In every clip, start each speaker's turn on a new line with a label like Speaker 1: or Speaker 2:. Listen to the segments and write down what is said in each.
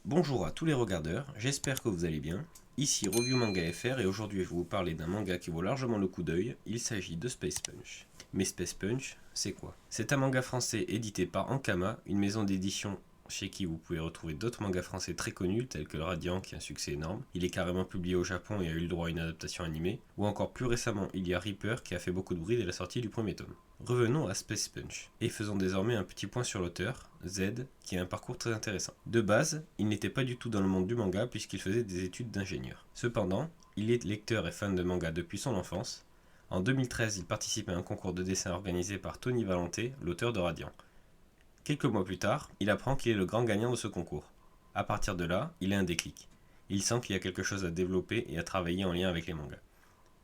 Speaker 1: Bonjour à tous les regardeurs, j'espère que vous allez bien. Ici Review Manga FR et aujourd'hui je vais vous parler d'un manga qui vaut largement le coup d'œil, il s'agit de Space Punch. Mais Space Punch, c'est quoi? C'est un manga français édité par Ankama, une maison d'édition chez qui vous pouvez retrouver d'autres mangas français très connus tels que le Radiant qui a un succès énorme. Il est carrément publié au Japon et a eu le droit à une adaptation animée. Ou encore plus récemment, il y a Reaper qui a fait beaucoup de bruit dès la sortie du premier tome. Revenons à Space Punch, et faisons désormais un petit point sur l'auteur, Z, qui a un parcours très intéressant. De base, il n'était pas du tout dans le monde du manga puisqu'il faisait des études d'ingénieur. Cependant, il est lecteur et fan de manga depuis son enfance. En 2013, il participe à un concours de dessin organisé par Tony Valenté, l'auteur de Radiant. Quelques mois plus tard, il apprend qu'il est le grand gagnant de ce concours. À partir de là, il a un déclic. Il sent qu'il y a quelque chose à développer et à travailler en lien avec les mangas.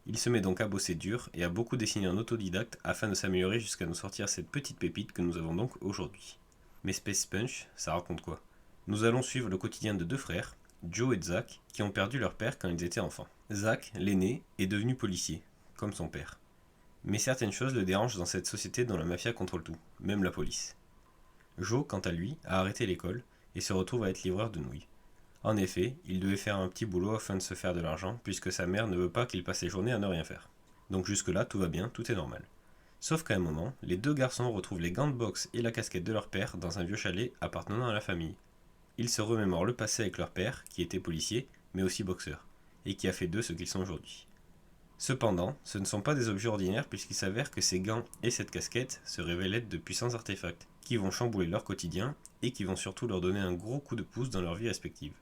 Speaker 1: Il se met donc à bosser dur et à beaucoup dessiner en autodidacte afin de s'améliorer jusqu'à nous sortir cette petite pépite que nous avons donc aujourd'hui. Mais Space Punch, ça raconte quoi? Nous allons suivre le quotidien de deux frères, Joe et Zach, qui ont perdu leur père quand ils étaient enfants. Zach, l'aîné, est devenu policier, comme son père. Mais certaines choses le dérangent dans cette société dont la mafia contrôle tout, même la police. Joe, quant à lui, a arrêté l'école et se retrouve à être livreur de nouilles. En effet, il devait faire un petit boulot afin de se faire de l'argent, puisque sa mère ne veut pas qu'il passe ses journées à ne rien faire. Donc jusque-là, tout va bien, tout est normal. Sauf qu'à un moment, les deux garçons retrouvent les gants de boxe et la casquette de leur père dans un vieux chalet appartenant à la famille. Ils se remémorent le passé avec leur père, qui était policier, mais aussi boxeur, et qui a fait d'eux ce qu'ils sont aujourd'hui. Cependant, ce ne sont pas des objets ordinaires puisqu'il s'avère que ces gants et cette casquette se révèlent être de puissants artefacts, qui vont chambouler leur quotidien et qui vont surtout leur donner un gros coup de pouce dans leur vie respective.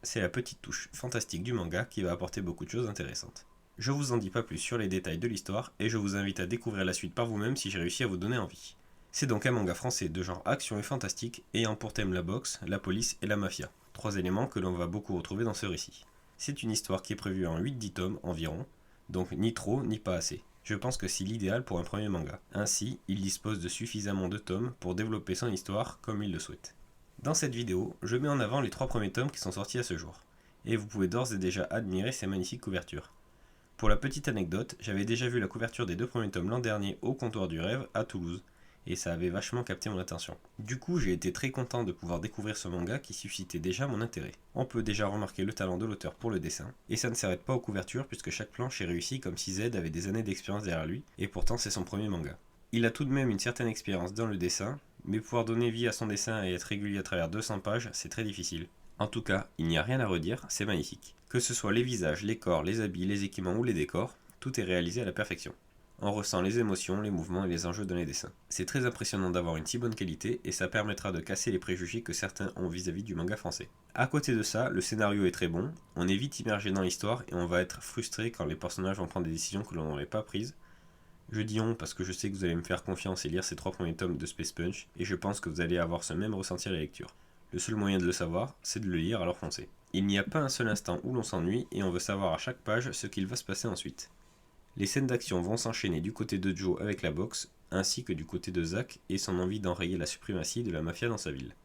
Speaker 1: C'est la petite touche fantastique du manga qui va apporter beaucoup de choses intéressantes. Je vous en dis pas plus sur les détails de l'histoire et je vous invite à découvrir la suite par vous-même si j'ai réussi à vous donner envie. C'est donc un manga français de genre action et fantastique ayant pour thème la boxe, la police et la mafia, trois éléments que l'on va beaucoup retrouver dans ce récit. C'est une histoire qui est prévue en 8-10 tomes environ, donc ni trop ni pas assez. Je pense que c'est l'idéal pour un premier manga. Ainsi, il dispose de suffisamment de tomes pour développer son histoire comme il le souhaite. Dans cette vidéo, je mets en avant les 3 premiers tomes qui sont sortis à ce jour, et vous pouvez d'ores et déjà admirer ces magnifiques couvertures. Pour la petite anecdote, j'avais déjà vu la couverture des 2 premiers tomes l'an dernier au Comptoir du Rêve à Toulouse, et ça avait vachement capté mon attention. Du coup, j'ai été très content de pouvoir découvrir ce manga qui suscitait déjà mon intérêt. On peut déjà remarquer le talent de l'auteur pour le dessin, et ça ne s'arrête pas aux couvertures puisque chaque planche est réussie comme si Z avait des années d'expérience derrière lui, et pourtant c'est son premier manga. Il a tout de même une certaine expérience dans le dessin, mais pouvoir donner vie à son dessin et être régulier à travers 200 pages, c'est très difficile. En tout cas, il n'y a rien à redire, c'est magnifique. Que ce soit les visages, les corps, les habits, les équipements ou les décors, tout est réalisé à la perfection. On ressent les émotions, les mouvements et les enjeux dans les dessins. C'est très impressionnant d'avoir une si bonne qualité et ça permettra de casser les préjugés que certains ont vis-à-vis du manga français. À côté de ça, le scénario est très bon, on est vite immergé dans l'histoire et on va être frustré quand les personnages vont prendre des décisions que l'on n'aurait pas prises. Je dis on parce que je sais que vous allez me faire confiance et lire ces 3 premiers tomes de Space Punch et je pense que vous allez avoir ce même ressenti à la lecture. Le seul moyen de le savoir, c'est de le lire alors foncez. Il n'y a pas un seul instant où l'on s'ennuie et on veut savoir à chaque page ce qu'il va se passer ensuite. Les scènes d'action vont s'enchaîner du côté de Joe avec la boxe, ainsi que du côté de Zach et son envie d'enrayer la suprématie de la mafia dans sa ville.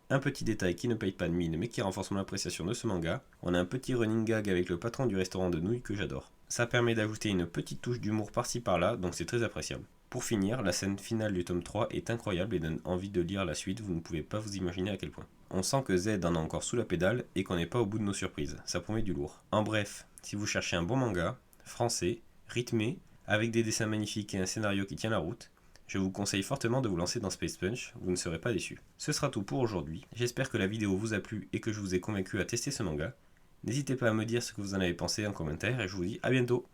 Speaker 1: Un petit détail qui ne paye pas de mine mais qui renforce mon appréciation de ce manga, on a un petit running gag avec le patron du restaurant de nouilles que j'adore. Ça permet d'ajouter une petite touche d'humour par-ci par-là, donc c'est très appréciable. Pour finir, la scène finale du tome 3 est incroyable et donne envie de lire la suite, vous ne pouvez pas vous imaginer à quel point. On sent que Z en a encore sous la pédale et qu'on n'est pas au bout de nos surprises, ça promet du lourd. En bref, si vous cherchez un bon manga, français, rythmé, avec des dessins magnifiques et un scénario qui tient la route, je vous conseille fortement de vous lancer dans Space Punch, vous ne serez pas déçus. Ce sera tout pour aujourd'hui, j'espère que la vidéo vous a plu et que je vous ai convaincu à tester ce manga. N'hésitez pas à me dire ce que vous en avez pensé en commentaire et je vous dis à bientôt.